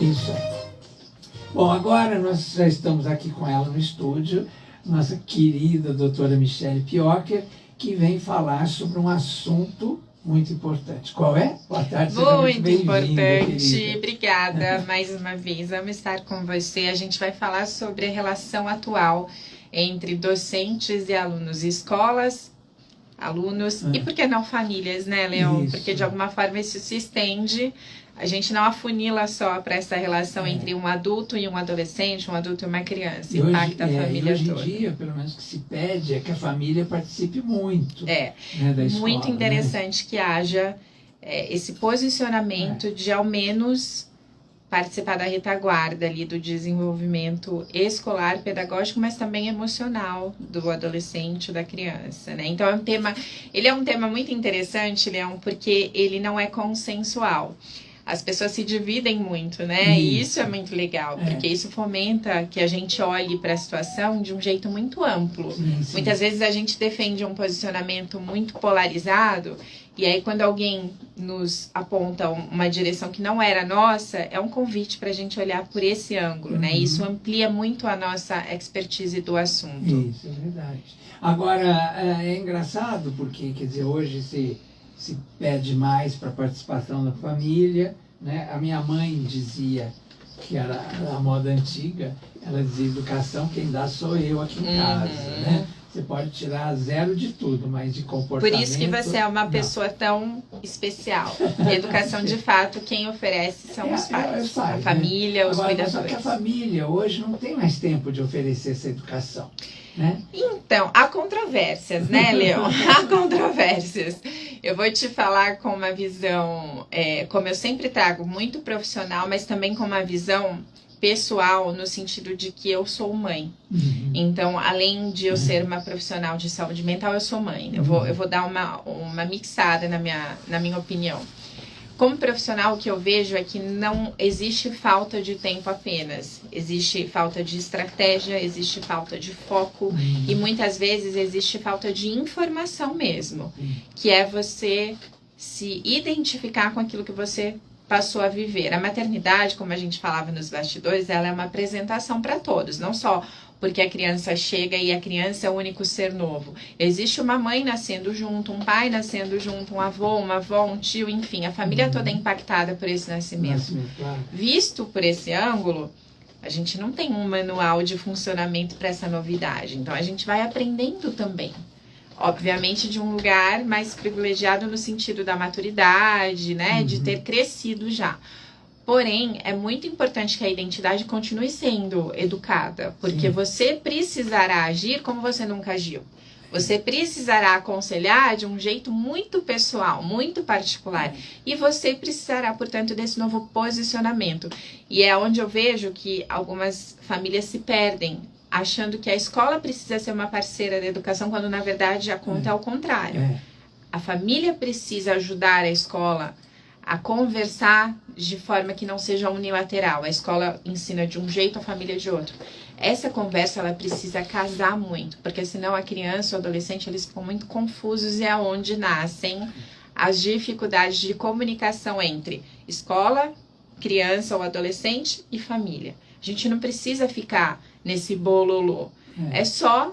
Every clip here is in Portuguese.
Isso aí. Bom, agora nós já estamos aqui com ela no estúdio, nossa querida doutora Michele Piocher, que vem falar sobre um assunto muito importante. Qual é? Boa tarde, seja muito bem-vinda, importante, querida. Obrigada mais uma vez, amo estar com você. A gente vai falar sobre a relação atual entre docentes e alunos, escolas, alunos e, por que não, famílias, né, Leon? Isso. Porque de alguma forma isso se estende. A gente não afunila só para essa relação entre um adulto e um adolescente, um adulto e uma criança, impacta a família hoje toda. Hoje em dia, pelo menos o que se pede é que a família participe muito, né, da escola. Muito interessante, né? Que haja esse posicionamento de ao menos participar da retaguarda ali do desenvolvimento escolar, pedagógico, mas também emocional do adolescente, da criança, né? Então ele é um tema muito interessante, Leão, porque ele não é consensual. As pessoas se dividem muito, né? E isso é muito legal, porque isso fomenta que a gente olhe para a situação de um jeito muito amplo. Sim. Muitas vezes a gente defende um posicionamento muito polarizado, e aí quando alguém nos aponta uma direção que não era nossa, é um convite para a gente olhar por esse ângulo, né? Isso amplia muito a nossa expertise do assunto. Isso, é verdade. Agora, é engraçado porque, quer dizer, hoje se pede mais para a participação da família, né? A minha mãe dizia, que era a moda antiga, ela dizia: educação quem dá sou eu aqui em casa, né? Você pode tirar 0 de tudo, mas de comportamento... Por isso que você é uma pessoa tão especial. Educação, de fato, quem oferece são os pais, a família, os cuidadores. Só que a família hoje não tem mais tempo de oferecer essa educação, né? Então, há controvérsias, né, Leon? Há controvérsias. Eu vou te falar com uma visão, como eu sempre trago, muito profissional, mas também com uma visão pessoal, no sentido de que eu sou mãe. Então, além de eu ser uma profissional de saúde mental, eu sou mãe. Eu vou dar uma mixada na minha opinião. Como profissional, o que eu vejo é que não existe falta de tempo apenas. Existe falta de estratégia, existe falta de foco e muitas vezes existe falta de informação mesmo, que é você se identificar com aquilo que você passou a viver. A maternidade, como a gente falava nos bastidores, ela é uma apresentação para todos, não só porque a criança chega e a criança é o único ser novo. Existe uma mãe nascendo junto, um pai nascendo junto, um avô, uma avó, um tio, enfim, a família toda é impactada por esse nascimento. Claro. Visto por esse ângulo, a gente não tem um manual de funcionamento para essa novidade, então a gente vai aprendendo também. Obviamente de um lugar mais privilegiado no sentido da maturidade, né? De ter crescido já. Porém, é muito importante que a identidade continue sendo educada, porque você precisará agir como você nunca agiu. Você precisará aconselhar de um jeito muito pessoal, muito particular. E você precisará, portanto, desse novo posicionamento. E é onde eu vejo que algumas famílias se perdem, achando que a escola precisa ser uma parceira da educação, quando na verdade a conta é ao contrário. A família precisa ajudar a escola a conversar de forma que não seja unilateral. A escola ensina de um jeito, a família de outro. Essa conversa ela precisa casar muito, porque senão a criança ou o adolescente eles ficam muito confusos e é onde nascem as dificuldades de comunicação entre escola, criança ou adolescente e família. A gente não precisa ficar nesse bololô. É só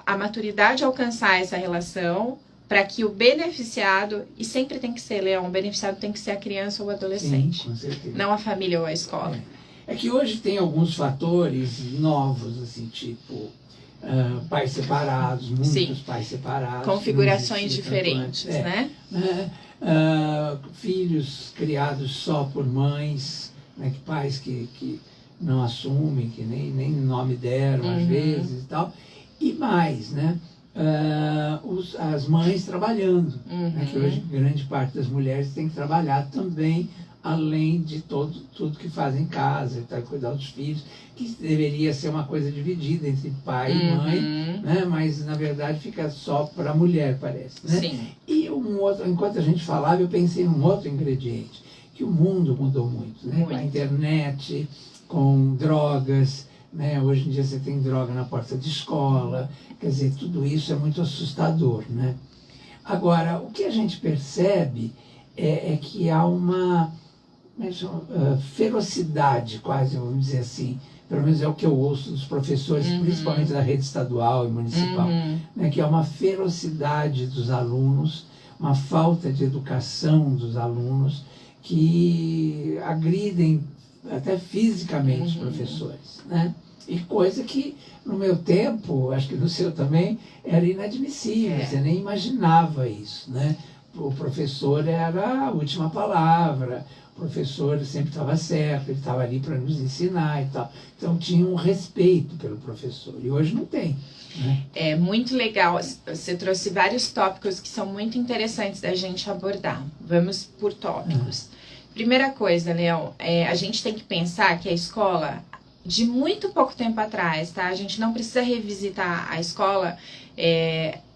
a maturidade alcançar essa relação para que o beneficiado, e sempre tem que ser, Leão, o beneficiado tem que ser a criança ou o adolescente. Sim, com certeza. Não a família ou a escola. É que hoje tem alguns fatores novos, assim, tipo pais separados, muitos pais separados. Configurações diferentes, né? Filhos criados só por mães, né, que pais que não assumem, que nem nome deram às vezes e tal. E mais, né? As mães trabalhando, né, que hoje grande parte das mulheres tem que trabalhar também, além de tudo que fazem em casa, tá, cuidar dos filhos, que deveria ser uma coisa dividida entre pai e mãe, né, mas na verdade fica só para a mulher, parece. Né? Sim. E enquanto a gente falava, eu pensei em um outro ingrediente, que o mundo mudou muito, né? Com a internet, com drogas, né? Hoje em dia você tem droga na porta de escola, quer dizer, tudo isso é muito assustador, né? Agora, o que a gente percebe é que há ferocidade, quase, vamos dizer assim. Pelo menos é o que eu ouço dos professores, principalmente da rede estadual e municipal, né, que é uma ferocidade dos alunos, uma falta de educação dos alunos que agridem até fisicamente os professores, né? E coisa que no meu tempo, acho que no seu também, era inadmissível, você nem imaginava isso, né? O professor era a última palavra, o professor sempre estava certo, ele estava ali para nos ensinar e tal. Então tinha um respeito pelo professor, e hoje não tem, né? É muito legal, você trouxe vários tópicos que são muito interessantes da gente abordar. Vamos por tópicos. Primeira coisa, Leão, a gente tem que pensar que a escola, de muito pouco tempo atrás, tá? A gente não precisa revisitar a escola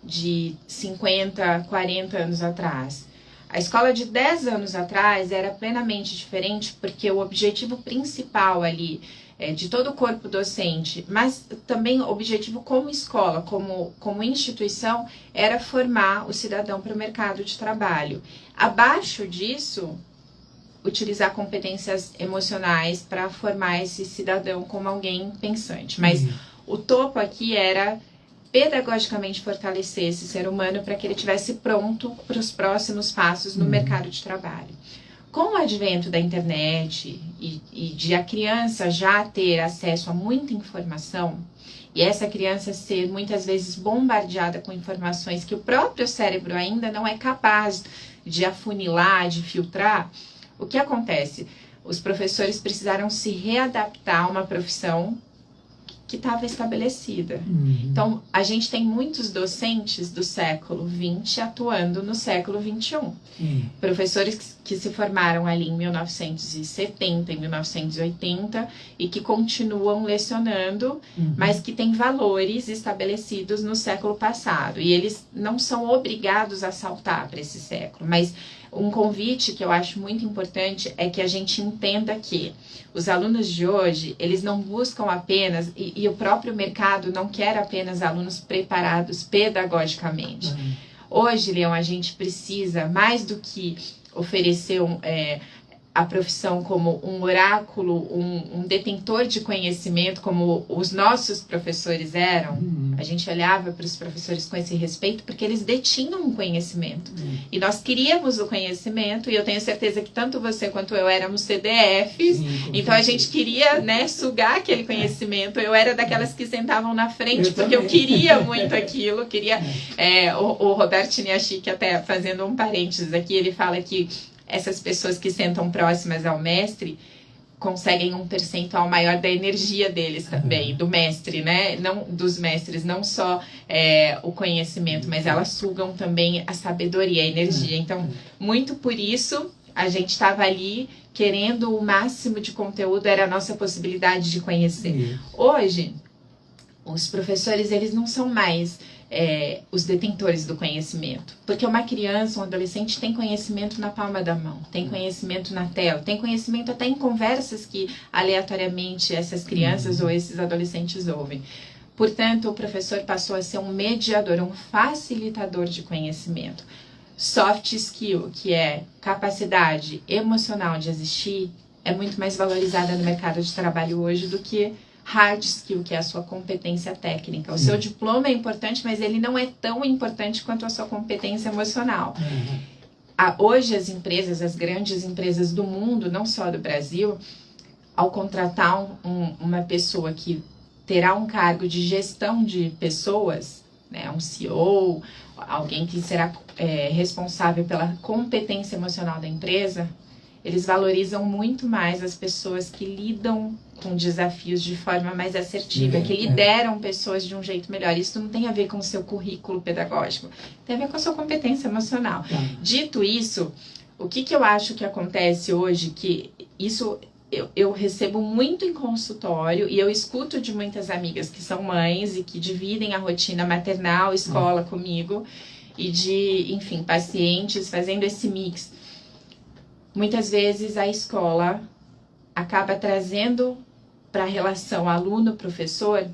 de 50, 40 anos atrás. A escola de 10 anos atrás era plenamente diferente, porque o objetivo principal ali de todo o corpo docente, mas também o objetivo como escola, como instituição, era formar o cidadão para o mercado de trabalho. Abaixo disso, utilizar competências emocionais para formar esse cidadão como alguém pensante. Mas o topo aqui era pedagogicamente fortalecer esse ser humano para que ele estivesse pronto para os próximos passos no mercado de trabalho. Com o advento da internet e de a criança já ter acesso a muita informação, e essa criança ser muitas vezes bombardeada com informações que o próprio cérebro ainda não é capaz de afunilar, de filtrar, o que acontece? Os professores precisaram se readaptar a uma profissão que estava estabelecida. Então, a gente tem muitos docentes do século XX atuando no século XXI. Professores que se formaram ali em 1970, em 1980 e que continuam lecionando, mas que têm valores estabelecidos no século passado. E eles não são obrigados a saltar para esse século, mas um convite que eu acho muito importante é que a gente entenda que os alunos de hoje, eles não buscam apenas, e o próprio mercado não quer apenas alunos preparados pedagogicamente. Hoje, Leão, a gente precisa, mais do que oferecer a profissão como um oráculo, um detentor de conhecimento, como os nossos professores eram. A gente olhava para os professores com esse respeito porque eles detinham um conhecimento. E nós queríamos o conhecimento, e eu tenho certeza que tanto você quanto eu éramos CDFs, então a gente queria, né, sugar aquele conhecimento. Eu era daquelas que sentavam na frente porque eu queria muito aquilo, o Roberto Chiniachique, até fazendo um parênteses aqui, ele fala que essas pessoas que sentam próximas ao mestre conseguem um percentual maior da energia deles também, do mestre, né? Não, dos mestres, não só o conhecimento, mas elas sugam também a sabedoria, a energia. Então, muito por isso, a gente estava ali querendo o máximo de conteúdo, era a nossa possibilidade de conhecer. Hoje, os professores, eles não são mais os detentores do conhecimento. Porque uma criança, um adolescente tem conhecimento na palma da mão, tem conhecimento na tela, tem conhecimento até em conversas que aleatoriamente essas crianças ou esses adolescentes ouvem. Portanto, o professor passou a ser um mediador, um facilitador de conhecimento. Soft skill, que é capacidade emocional de existir, é muito mais valorizada no mercado de trabalho hoje do que hard skill, que é a sua competência técnica. O seu diploma é importante, mas ele não é tão importante quanto a sua competência emocional. Hoje as empresas, as grandes empresas do mundo, não só do Brasil, ao contratar uma pessoa que terá um cargo de gestão de pessoas, né, um CEO, alguém que será responsável pela competência emocional da empresa, eles valorizam muito mais as pessoas que lidam com desafios de forma mais assertiva, que lideram pessoas de um jeito melhor. Isso não tem a ver com o seu currículo pedagógico, tem a ver com a sua competência emocional. Dito isso, o que eu acho que acontece hoje, que isso eu recebo muito em consultório e eu escuto de muitas amigas que são mães e que dividem a rotina maternal, escola comigo, e de, enfim, pacientes fazendo esse mix. Muitas vezes a escola acaba trazendo para a relação aluno-professor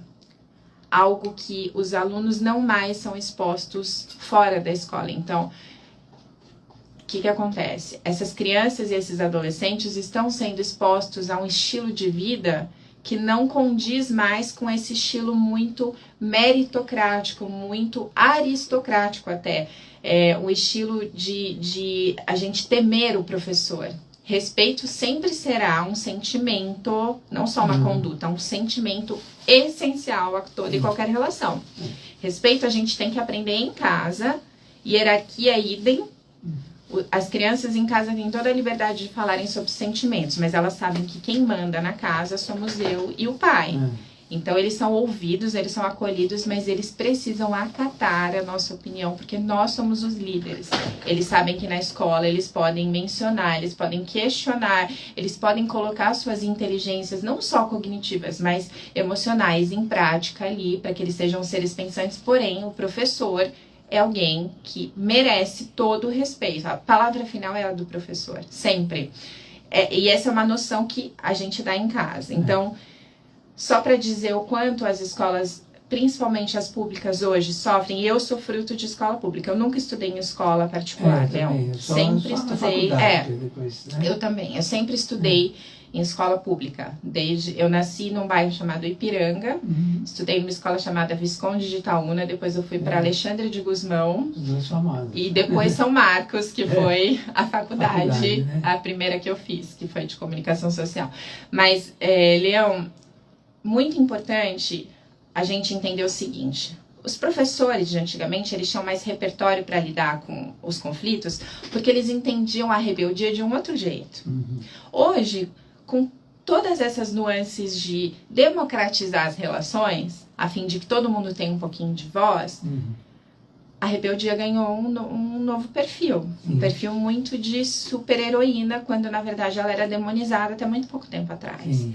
algo que os alunos não mais são expostos fora da escola. Então, que acontece? Essas crianças e esses adolescentes estão sendo expostos a um estilo de vida que não condiz mais com esse estilo muito meritocrático, muito aristocrático até. O estilo de a gente temer o professor. Respeito sempre será um sentimento, não só uma conduta, um sentimento essencial a toda e qualquer relação. Respeito a gente tem que aprender em casa, hierarquia idem. As crianças em casa têm toda a liberdade de falarem sobre sentimentos, mas elas sabem que quem manda na casa somos eu e o pai. Então, eles são ouvidos, eles são acolhidos, mas eles precisam acatar a nossa opinião, porque nós somos os líderes. Eles sabem que na escola eles podem mencionar, eles podem questionar, eles podem colocar suas inteligências, não só cognitivas, mas emocionais, em prática ali, para que eles sejam seres pensantes. Porém, o professor é alguém que merece todo o respeito. A palavra final é a do professor, sempre. E essa é uma noção que a gente dá em casa. Então, só para dizer o quanto as escolas, principalmente as públicas hoje, sofrem, e eu sou fruto de escola pública. Eu nunca estudei em escola particular, Leão. Sempre estudei. Depois, né? Eu também. Eu sempre estudei em escola pública. Eu nasci num bairro chamado Ipiranga, estudei numa escola chamada Visconde de Itaúna, depois eu fui para Alexandre de Gusmão, e depois São Marcos, que foi a faculdade, né? A primeira que eu fiz, que foi de comunicação social. Mas, Leão, muito importante a gente entender o seguinte: os professores de antigamente, eles tinham mais repertório para lidar com os conflitos, porque eles entendiam a rebeldia de um outro jeito. Hoje, com todas essas nuances de democratizar as relações, a fim de que todo mundo tenha um pouquinho de voz, a rebeldia ganhou um novo perfil. Um perfil muito de super-heroína, quando na verdade ela era demonizada até muito pouco tempo atrás.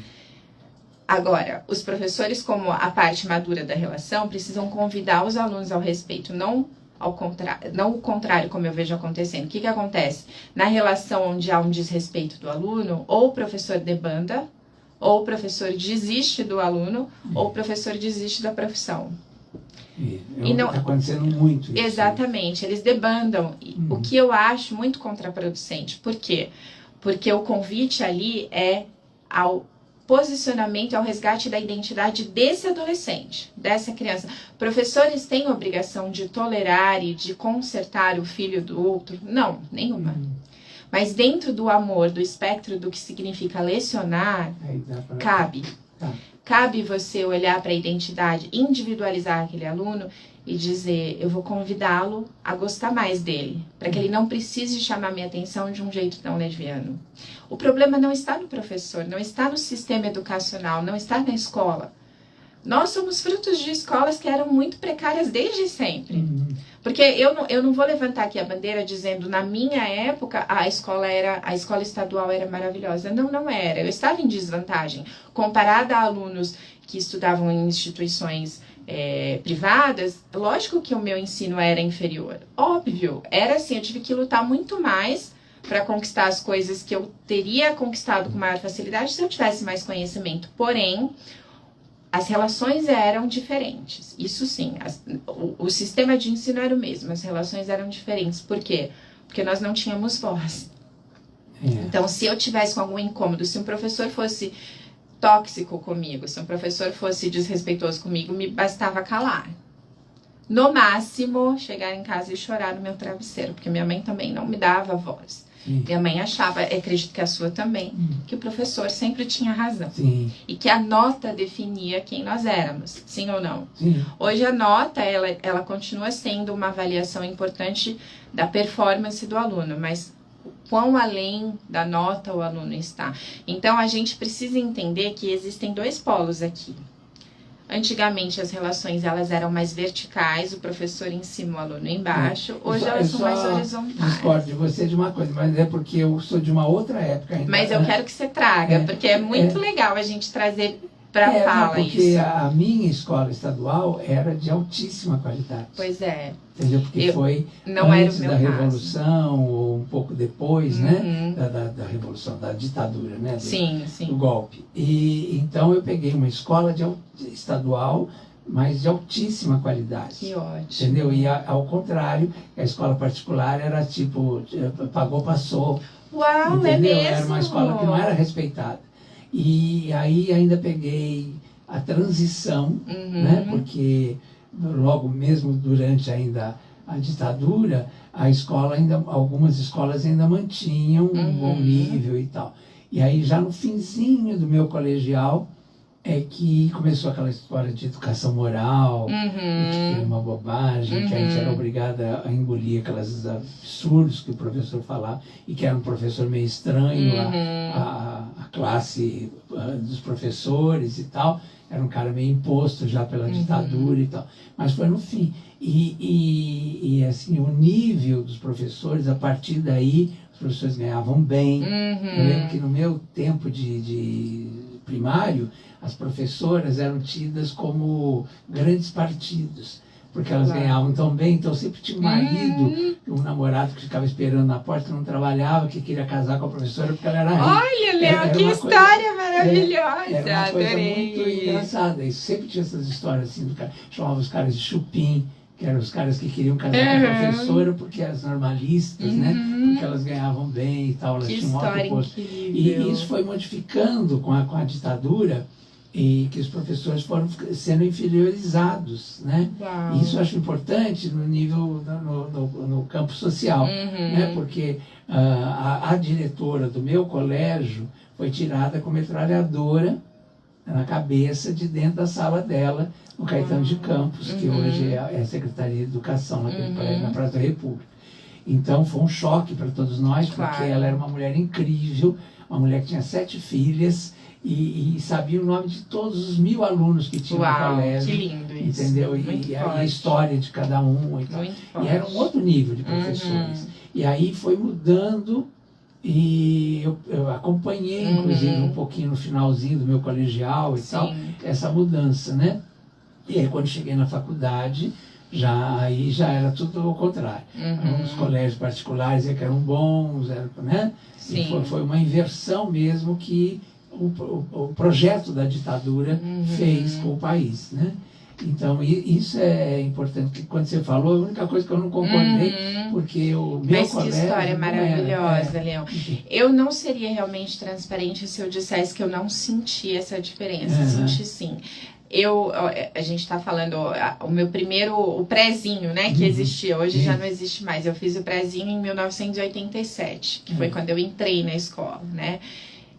Agora, os professores, como a parte madura da relação, precisam convidar os alunos ao respeito, não o contrário, como eu vejo acontecendo. O que acontece? Na relação onde há um desrespeito do aluno, ou o professor debanda, ou o professor desiste do aluno, ou o professor desiste da profissão. Está acontecendo muito isso. Exatamente, eles debandam. O que eu acho muito contraproducente. Por quê? Porque o convite ali é ao posicionamento, ao resgate da identidade desse adolescente, dessa criança. Professores têm obrigação de tolerar e de consertar o filho do outro? Não, nenhuma. Mas dentro do amor, do espectro do que significa lecionar, cabe. Cabe você olhar para a identidade, individualizar aquele aluno e dizer: eu vou convidá-lo a gostar mais dele, para que ele não precise chamar minha atenção de um jeito tão leviano. O problema não está no professor, não está no sistema educacional, não está na escola. Nós somos frutos de escolas que eram muito precárias desde sempre. Porque eu não vou levantar aqui a bandeira dizendo: na minha época a escola estadual era maravilhosa. Não era. Eu estava em desvantagem. Comparada a alunos que estudavam em instituições privadas, lógico que o meu ensino era inferior. Óbvio, era assim, eu tive que lutar muito mais para conquistar as coisas que eu teria conquistado com maior facilidade se eu tivesse mais conhecimento. Porém, as relações eram diferentes. Isso sim, o sistema de ensino era o mesmo, as relações eram diferentes. Por quê? Porque nós não tínhamos voz. Então, se eu tivesse com algum incômodo, se um professor fosse tóxico comigo, se um professor fosse desrespeitoso comigo, me bastava calar. No máximo, chegar em casa e chorar no meu travesseiro, porque minha mãe também não me dava voz. Minha mãe achava, acredito que a sua também, que o professor sempre tinha razão. E que a nota definia quem nós éramos, sim ou não? Hoje a nota, ela continua sendo uma avaliação importante da performance do aluno, mas quão além da nota o aluno está. Então, a gente precisa entender que existem dois polos aqui. Antigamente, as relações elas eram mais verticais, o professor em cima, o aluno embaixo. Hoje elas são mais horizontais. Eu discordo de você de uma coisa, mas é porque eu sou de uma outra época ainda. Mas eu quero que você traga, porque é muito legal a gente trazer para a fala porque isso. A minha escola estadual era de altíssima qualidade. Pois é. Entendeu? Porque foi não antes era o meu da Revolução, ou um pouco depois, né? Da Revolução, da ditadura, né? Do golpe. E então eu peguei uma escola estadual mas de altíssima qualidade. Que ótimo. Entendeu? E ao contrário, a escola particular era tipo, pagou, passou. Uau, Entendeu? é mesmo? Era uma escola que não era respeitada. E aí ainda peguei a transição, né? Porque logo mesmo durante ainda a ditadura, a escola ainda, algumas escolas ainda mantinham um bom nível e tal. E aí já no finzinho do meu colegial é que começou aquela história de educação moral, e que era uma bobagem, que a gente era obrigada a engolir aqueles absurdos que o professor falava, e que era um professor meio estranho, a classe dos professores e tal, era um cara meio imposto já pela ditadura e tal, mas foi no fim. E assim, o nível dos professores, a partir daí, os professores ganhavam bem. Eu lembro que no meu tempo de primário, as professoras eram tidas como grandes partidos, porque elas ganhavam tão bem, então sempre tinha um marido, um namorado que ficava esperando na porta, não trabalhava, que queria casar com a professora porque ela era rica. Olha, Léo, que história maravilhosa! Era uma coisa Adorei. muito engraçada. E sempre tinha essas histórias assim, do cara, chamava os caras de chupim, que eram os caras que queriam casar com a professora porque eram normalistas, né? Porque elas ganhavam bem e tal, elas Que tinham um alto história posto. incrível. E isso foi modificando com a ditadura, e que os professores foram sendo inferiorizados, né? Uau. E isso eu acho importante no nível, no campo social, né? Porque a diretora do meu colégio foi tirada com metralhadora na cabeça de dentro da sala dela, no Caetano de Campos, que hoje é a Secretaria de Educação naquele prédio, na Praça da República. Então foi um choque para todos nós, porque ela era uma mulher incrível, uma mulher que tinha 7 filhas, e sabia o nome de todos os 1000 alunos que tinham no colégio. Que lindo isso. Entendeu? Muito E forte. a história de cada um. E, tal. E era um outro nível de professores. E aí foi mudando, e eu acompanhei, inclusive, um pouquinho no finalzinho do meu colegial e tal, essa mudança, né? E aí quando cheguei na faculdade, aí já era tudo ao contrário. Os colégios particulares que eram bons, né? E foi uma inversão mesmo que o projeto da ditadura fez com o país, né? Então, isso é importante, que quando você falou, a única coisa que eu não concordei, porque o meu Mas colégio... Mas que história maravilhosa, Leão. Eu não seria realmente transparente se eu dissesse que eu não senti essa diferença. Senti sim. A gente está falando, o meu primeiro, o prézinho, né, que existia, hoje já não existe mais. Eu fiz o prézinho em 1987, que foi quando eu entrei na escola, né?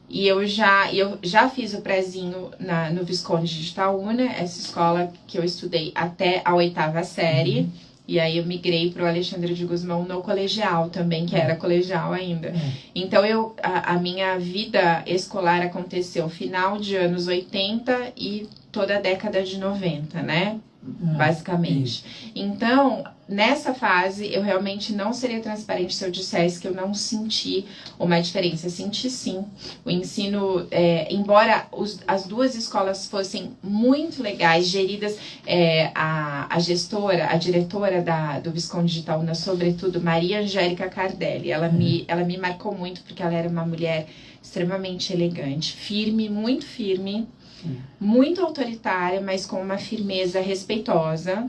E eu já fiz o prézinho no Visconde de Itaúna, essa escola que eu estudei até a 8ª série. E aí eu migrei para o Alexandre de Gusmão no colegial também, que era colegial ainda. Então a minha vida escolar aconteceu final de anos 80 e toda a década de 90, né? Basicamente. Então, nessa fase, eu realmente não seria transparente se eu dissesse que eu não senti uma diferença. Senti sim. O ensino, embora as duas escolas fossem muito legais, geridas, a gestora, a diretora do Visconde de Itaúna, sobretudo, Maria Angélica Cardelli, ela me marcou muito porque ela era uma mulher extremamente elegante, firme, muito autoritária, mas com uma firmeza respeitosa.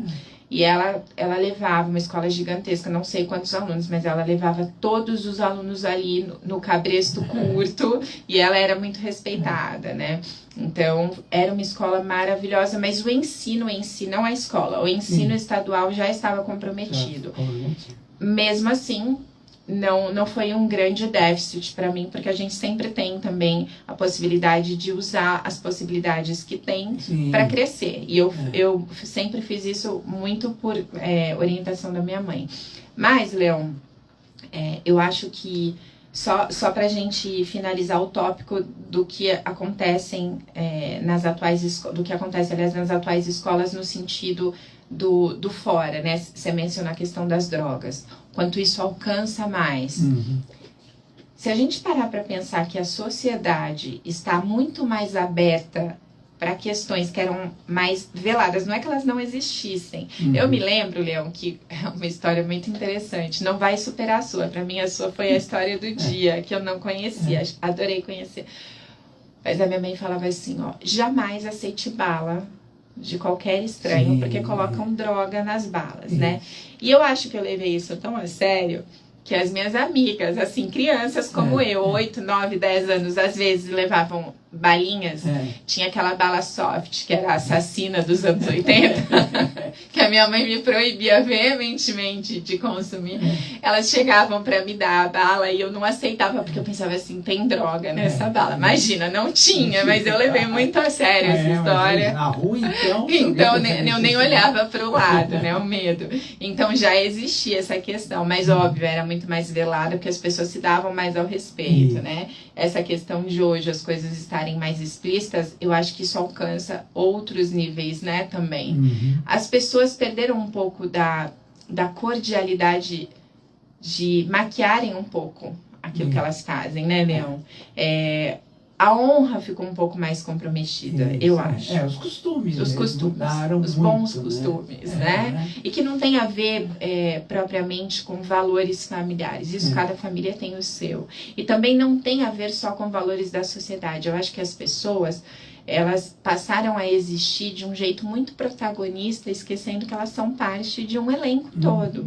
E ela levava uma escola gigantesca, não sei quantos alunos, mas ela levava todos os alunos ali no cabresto curto, e ela era muito respeitada, né? Então, era uma escola maravilhosa, mas o ensino em si, não a escola, o ensino estadual já estava comprometido. Mesmo assim, não foi um grande déficit para mim, porque a gente sempre tem também a possibilidade de usar as possibilidades que tem para crescer. E eu sempre fiz isso muito por orientação da minha mãe. Mas, Leão, eu acho que só para a gente finalizar o tópico do que acontecem nas atuais escolas no sentido do fora, né? Você mencionou a questão das drogas. Quanto isso alcança mais. Se a gente parar para pensar que a sociedade está muito mais aberta para questões que eram mais veladas, não é que elas não existissem. Eu me lembro, Leão, que é uma história muito interessante, não vai superar a sua. Para mim, a sua foi a história do dia, que eu não conhecia, adorei conhecer. Mas a minha mãe falava assim, ó, jamais aceite bala, de qualquer estranho, Sim, porque colocam droga nas balas, né? E eu acho que eu levei isso tão a sério que as minhas amigas, assim, crianças como eu, 8, 9, 10 anos, às vezes levavam balinhas. Tinha aquela bala soft, que era a assassina dos anos 80, que a minha mãe me proibia veementemente de consumir. Elas chegavam para me dar a bala e eu não aceitava, porque eu pensava assim, tem droga nessa bala. Imagina, não tinha, mas eu levei muito a sério essa história. Na rua, então... Então, eu nem olhava para o lado, né, o medo. Então, já existia essa questão, mas óbvio, era muito mais velada, porque as pessoas se davam mais ao respeito, né? Essa questão de hoje, as coisas estarem mais explícitas, eu acho que isso alcança outros níveis, né, também. As pessoas perderam um pouco da cordialidade de maquiarem um pouco aquilo que elas fazem, né, Leão? A honra ficou um pouco mais comprometida, eu acho. Os costumes. Os costumes, mudaram os muito, bons costumes, né? E que não tem a ver propriamente com valores familiares. Isso cada família tem o seu. E também não tem a ver só com valores da sociedade. Eu acho que as pessoas, elas passaram a existir de um jeito muito protagonista, esquecendo que elas são parte de um elenco todo.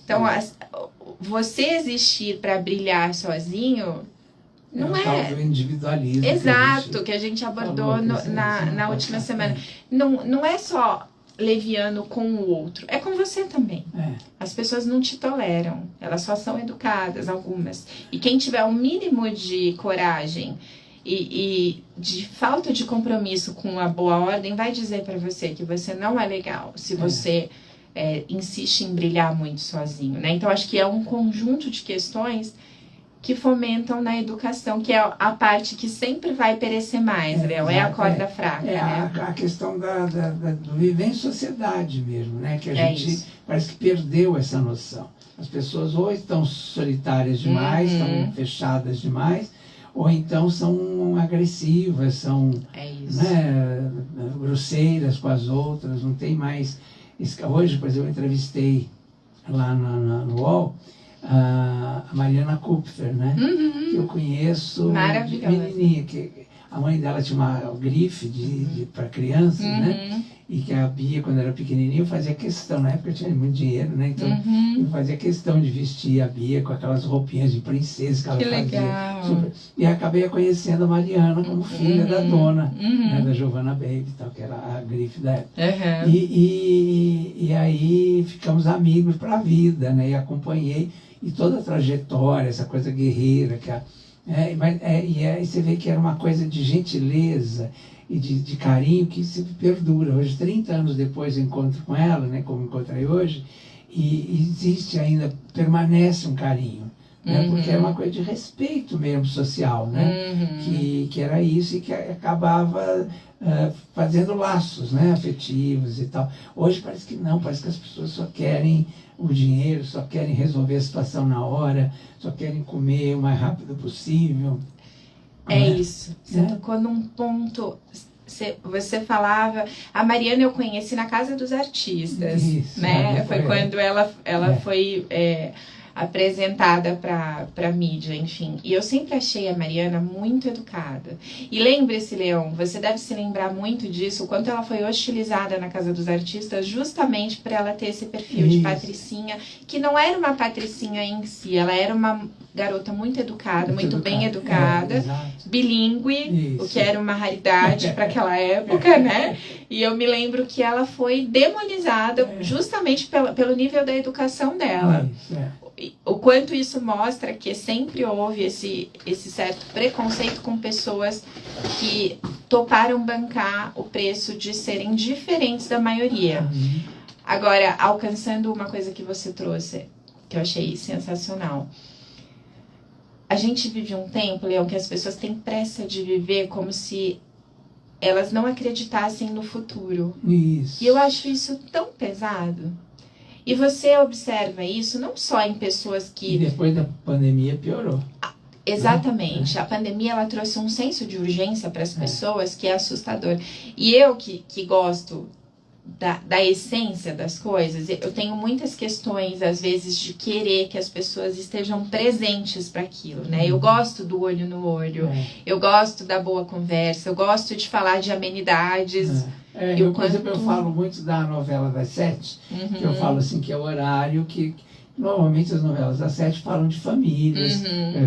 Então, você existir para brilhar sozinho... Não é o individualismo. Exato, que a gente abordou na última semana. Não é só leviano com o outro, é com você também. As pessoas não te toleram, elas só são educadas, algumas. E quem tiver o mínimo de coragem e de falta de compromisso com a boa ordem, vai dizer para você que você não é legal, se você insiste em brilhar muito sozinho, né? Então, acho que é um conjunto de questões que fomentam na educação, que é a parte que sempre vai perecer mais, Léo, a corda fraca. Né? A questão do viver em sociedade mesmo, né? Que a gente parece que perdeu essa noção. As pessoas ou estão solitárias demais, estão fechadas demais, ou então são agressivas, são né, grosseiras com as outras, não tem mais... Hoje, por exemplo, eu entrevistei lá no UOL, a Mariana Kupfer, né? Que eu conheço, menininha, que a mãe dela tinha uma grife para crianças, né? E que a Bia, quando era pequenininha, eu fazia questão, na época eu tinha muito dinheiro, né? Então eu fazia questão de vestir a Bia com aquelas roupinhas de princesa que ela fazia. Legal. E acabei conhecendo a Mariana como filha da dona, né? Da Giovanna Baby, tal, que era a grife da época. E aí ficamos amigos para a vida, né? E acompanhei. E toda a trajetória, essa coisa guerreira, e aí você vê que era uma coisa de gentileza e de carinho que se perdura. Hoje, 30 anos depois, eu encontro com ela, né, como encontrei hoje, e existe ainda, permanece um carinho, né, porque é uma coisa de respeito mesmo social, né, que era isso e que acabava fazendo laços, né, afetivos e tal. Hoje parece que não, parece que as pessoas só querem o dinheiro, só querem resolver a situação na hora, só querem comer o mais rápido possível. Isso. Você tocou num ponto... Você falava... A Mariana eu conheci na Casa dos Artistas. Isso, né? Foi quando ela foi apresentada para mídia, enfim. E eu sempre achei a Mariana muito educada. E lembre-se, Leão, você deve se lembrar muito disso, o quanto ela foi hostilizada na Casa dos Artistas, justamente para ela ter esse perfil de patricinha, que não era uma patricinha em si, ela era uma garota muito educada, muito bem educada, bilíngue, o que era uma raridade para aquela época, né? E eu me lembro que ela foi demonizada justamente pelo nível da educação dela. O quanto isso mostra que sempre houve esse certo preconceito com pessoas que toparam bancar o preço de serem diferentes da maioria. Agora, alcançando uma coisa que você trouxe, que eu achei sensacional. A gente vive um tempo, Leão, que as pessoas têm pressa de viver como se elas não acreditassem no futuro. Isso. E eu acho isso tão pesado. E você observa isso não só em pessoas que... E depois da pandemia piorou. Exatamente. A pandemia ela trouxe um senso de urgência para as pessoas que é assustador. E eu que gosto da essência das coisas. Eu tenho muitas questões, às vezes, de querer que as pessoas estejam presentes para aquilo, né? Eu gosto do olho no olho, eu gosto da boa conversa, eu gosto de falar de amenidades. Por exemplo, eu falo muito da novela das 7, que eu falo assim, que é o horário que normalmente as novelas das 7 falam de famílias,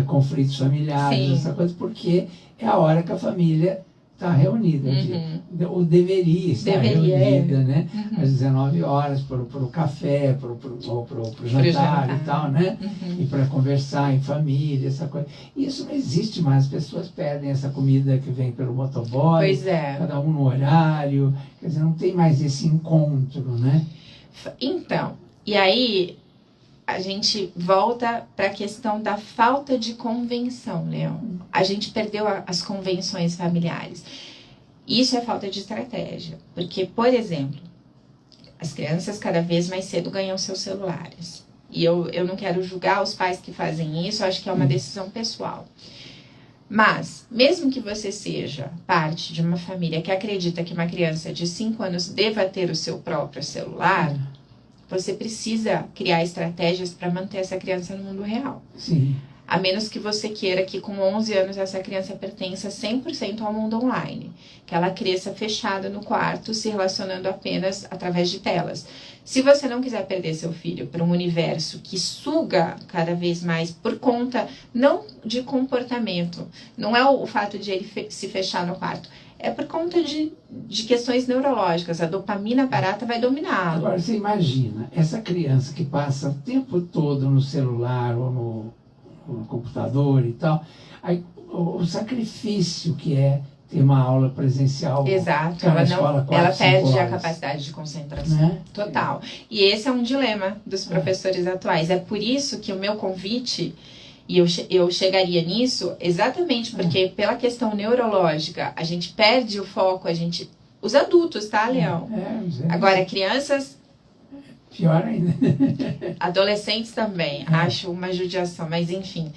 conflitos familiares, essa coisa, porque é a hora que a família está reunida, ou deveria estar reunida, né? Às 19 horas, para o café, para o jantar e tal, né? E para conversar em família, essa coisa. Isso não existe mais, as pessoas pedem essa comida que vem pelo motoboy, cada um no horário, quer dizer, não tem mais esse encontro, né? Então, e aí a gente volta para a questão da falta de convenção, Leão. A gente perdeu as convenções familiares. Isso é falta de estratégia. Porque, por exemplo, as crianças cada vez mais cedo ganham seus celulares. E eu não quero julgar os pais que fazem isso, eu acho que é uma decisão pessoal. Mas, mesmo que você seja parte de uma família que acredita que uma criança de 5 anos deva ter o seu próprio celular, você precisa criar estratégias para manter essa criança no mundo real. Sim. A menos que você queira que com 11 anos essa criança pertença 100% ao mundo online. Que ela cresça fechada no quarto, se relacionando apenas através de telas. Se você não quiser perder seu filho para um universo que suga cada vez mais por conta, não de comportamento, não é o fato de ele se fechar no quarto, é por conta de questões neurológicas. A dopamina barata vai dominá-lo. Agora, você imagina, essa criança que passa o tempo todo no celular ou no computador e tal, aí, o sacrifício que é ter uma aula presencial. Exato, ela perde a capacidade de concentração, né? Total. E esse é um dilema dos professores atuais. É por isso que o meu convite... E eu chegaria nisso exatamente porque pela questão neurológica a gente perde o foco, os adultos, tá, Leão? Agora, crianças... Pior ainda. Adolescentes também, acho uma judiação, mas enfim...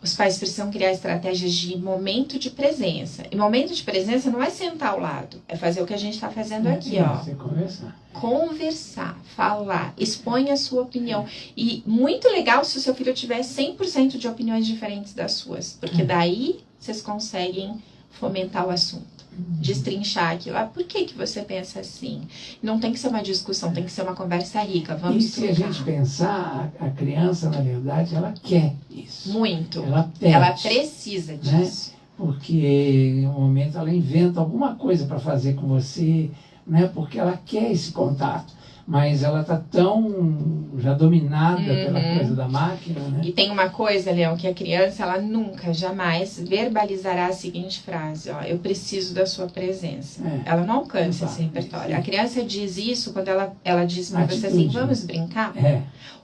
Os pais precisam criar estratégias de momento de presença. E momento de presença não é sentar ao lado, é fazer o que a gente está fazendo aqui, ó. Você conversar. Conversar, falar, expõe a sua opinião. E muito legal se o seu filho tiver 100% de opiniões diferentes das suas, porque daí vocês conseguem fomentar o assunto. Destrinchar aquilo. Por que você pensa assim? Não tem que ser uma discussão, tem que ser uma conversa rica. Vamos explicar. E se a gente pensar, a criança, na verdade, ela quer isso. Muito. Ela pede, ela precisa disso. Né? Porque em um momento ela inventa alguma coisa para fazer com você, né? Porque ela quer esse contato. Mas ela está tão já dominada pela coisa da máquina, né? E tem uma coisa, Leão, que a criança, ela nunca, jamais verbalizará a seguinte frase, ó, eu preciso da sua presença. Ela não alcança esse repertório. A criança diz isso quando ela diz para você assim, vamos brincar?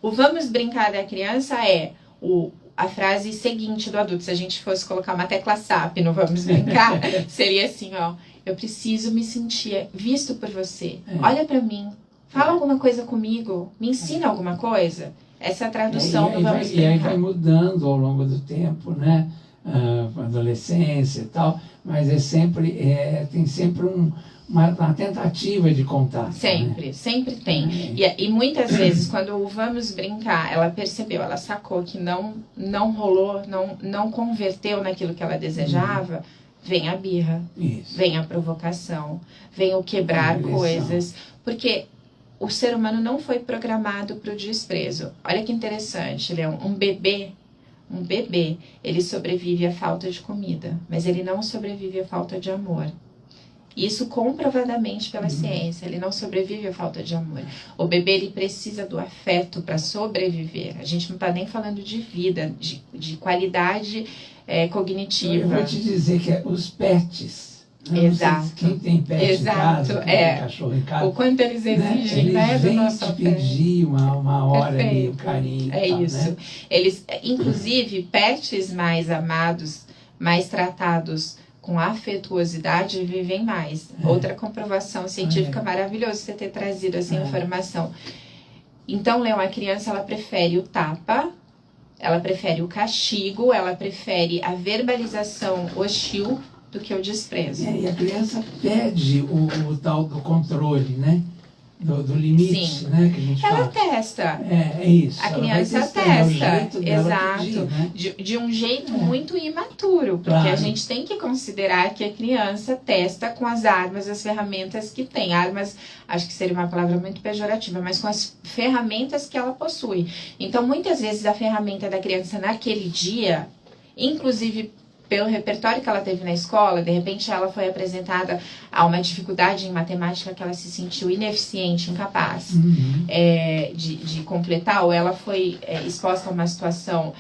O vamos brincar da criança é a frase seguinte do adulto. Se a gente fosse colocar uma tecla SAP no vamos brincar, seria assim, ó, eu preciso me sentir visto por você. Olha para mim. Fala alguma coisa comigo, me ensina alguma coisa. Essa é a tradução do vamos brincar. E aí vai mudando ao longo do tempo, né? Adolescência e tal, mas tem sempre uma tentativa de contato. Sempre, né? Sempre tem. E muitas vezes, quando o vamos brincar, ela percebeu, ela sacou que não rolou, não converteu naquilo que ela desejava, vem a birra, vem a provocação, vem o quebrar coisas. Porque o ser humano não foi programado para o desprezo. Olha que interessante, Leão. Um bebê, ele sobrevive à falta de comida, mas ele não sobrevive à falta de amor. Isso comprovadamente pela ciência, ele não sobrevive à falta de amor. O bebê, ele precisa do afeto para sobreviver. A gente não está nem falando de vida, de qualidade cognitiva. Eu vou te dizer que os pets... Exato. Quem tem pet em casa, quem tem cachorro em casa... O quanto eles exigem, né? do nosso afeto. Eles pedir uma hora ali, o carinho. É tal, isso. Né? Eles, inclusive, pets mais amados, mais tratados com afetuosidade, vivem mais. Outra comprovação científica maravilhosa você ter trazido essa informação. Então, Leão, a criança, ela prefere o tapa, ela prefere o castigo, ela prefere a verbalização hostil do que o desprezo. E a criança pede o tal do controle, né? Do limite, Sim. né? Que a gente Ela fala. testa. É isso. A Ela criança vai testando, é o testa, jeito dela exato, pedir, né? de um jeito muito imaturo, porque Claro. a gente tem que considerar que a criança testa com as armas, as ferramentas que tem. Armas, acho que seria uma palavra muito pejorativa, mas com as ferramentas que ela possui. Então, muitas vezes a ferramenta da criança naquele dia, inclusive pelo repertório que ela teve na escola, de repente ela foi apresentada a uma dificuldade em matemática que ela se sentiu ineficiente, incapaz de completar, ou ela foi exposta a uma situação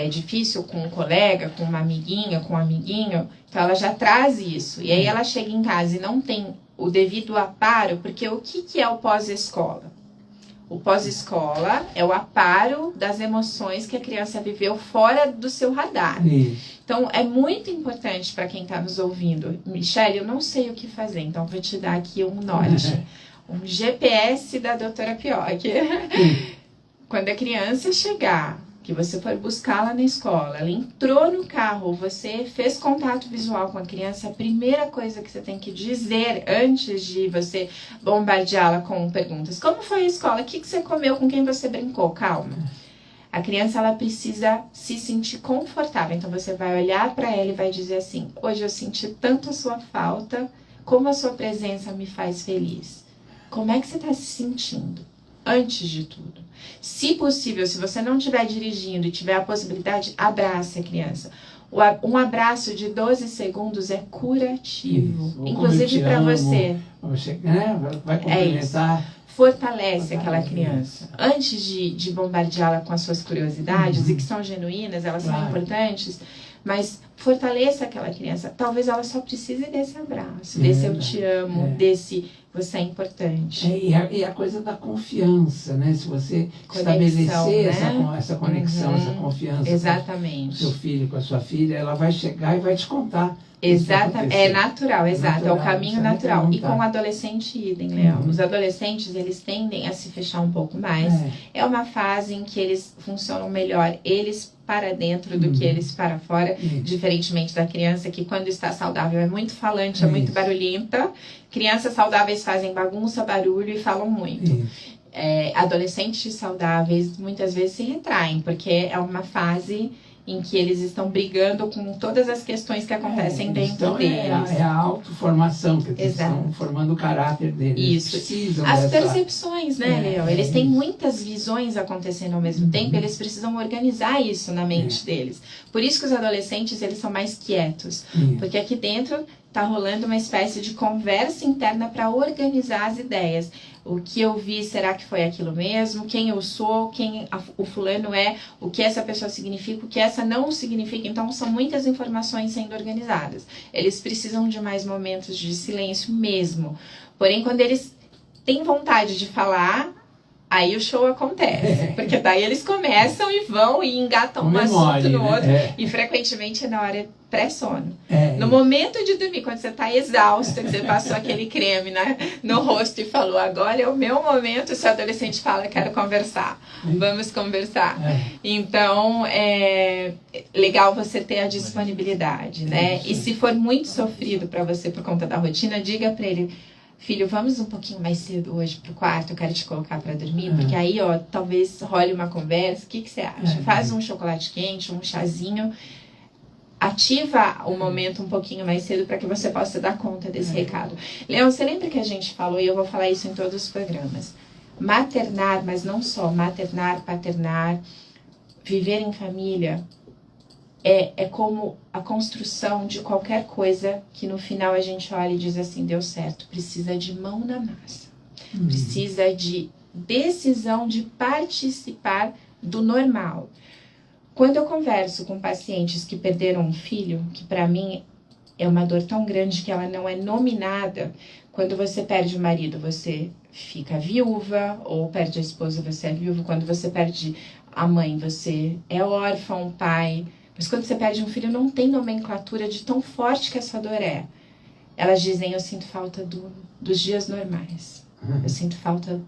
difícil com um colega, com uma amiguinha, com um amiguinho, então ela já traz isso. E aí ela chega em casa e não tem o devido aparo, porque o que é o pós-escola? O pós-escola é o aparo das emoções que a criança viveu fora do seu radar. Isso. Então, é muito importante para quem está nos ouvindo. Michele, eu não sei o que fazer, então vou te dar aqui um norte. Um GPS da doutora Pioc. Quando a criança chegar, que você for buscá-la na escola, ela entrou no carro, você fez contato visual com a criança, a primeira coisa que você tem que dizer antes de você bombardeá-la com perguntas: como foi a escola? O que você comeu? Com quem você brincou? Calma. A criança, ela precisa se sentir confortável. Então, você vai olhar para ela e vai dizer assim: hoje eu senti tanto a sua falta, como a sua presença me faz feliz. Como é que você está se sentindo? Antes de tudo. Se possível, se você não estiver dirigindo e tiver a possibilidade, abrace a criança. Um abraço de 12 segundos é curativo. Inclusive para você. Você vai cumprimentar. Fortalece aquela criança. Antes de bombardeá-la com as suas curiosidades, e que são genuínas, elas são importantes, mas fortaleça aquela criança. Talvez ela só precise desse abraço, desse eu te amo, desse você é importante. E a coisa da confiança, né? Se você Conexão, estabelecer né? essa conexão, essa confiança Exatamente. com o seu filho, com a sua filha, ela vai chegar e vai te contar. Exatamente, é natural, exato, é o caminho natural. E com o adolescente, idem, Leão. Os adolescentes, eles tendem a se fechar um pouco mais. É uma fase em que eles funcionam melhor, eles para dentro do que eles para fora, diferentemente da criança, que quando está saudável é muito falante, é muito barulhenta. Crianças saudáveis fazem bagunça, barulho e falam muito. Adolescentes saudáveis muitas vezes se retraem, porque é uma fase em que eles estão brigando com todas as questões que acontecem dentro deles. É a autoformação, que eles estão formando o caráter deles. Isso. Precisam as percepções, né, Leo? Eles têm muitas visões acontecendo ao mesmo tempo, eles precisam organizar isso na mente deles. Por isso que os adolescentes, eles são mais quietos. Porque aqui dentro tá rolando uma espécie de conversa interna para organizar as ideias. O que eu vi, será que foi aquilo mesmo? Quem eu sou? Quem o fulano é? O que essa pessoa significa? O que essa não significa? Então, são muitas informações sendo organizadas. Eles precisam de mais momentos de silêncio mesmo. Porém, quando eles têm vontade de falar, aí o show acontece. Porque daí eles começam e vão e engatam um assunto no outro. E frequentemente é na hora pré-sono. No momento de dormir, quando você está exausto, que você passou aquele creme no rosto e falou: agora é o meu momento, o seu adolescente fala: quero conversar, vamos conversar. Então, é legal você ter a disponibilidade, né? E se for muito sofrido para você por conta da rotina, diga para ele: filho, vamos um pouquinho mais cedo hoje pro quarto, eu quero te colocar para dormir, porque aí, ó, talvez role uma conversa. O que você acha? Faz um chocolate quente, um chazinho, ativa o momento um pouquinho mais cedo para que você possa dar conta desse recado. Leão, você lembra que a gente falou, e eu vou falar isso em todos os programas, maternar, mas não só, maternar, paternar, viver em família, é como a construção de qualquer coisa que no final a gente olha e diz assim: deu certo. Precisa de mão na massa. Precisa de decisão de participar do normal. Quando eu converso com pacientes que perderam um filho, que para mim é uma dor tão grande que ela não é nominada. Quando você perde o marido, você fica viúva, ou perde a esposa, você é viúva. Quando você perde a mãe, você é órfão, pai. Mas quando você perde um filho, não tem nomenclatura de tão forte que essa dor é. Elas dizem: eu sinto falta dos dias normais. Eu sinto falta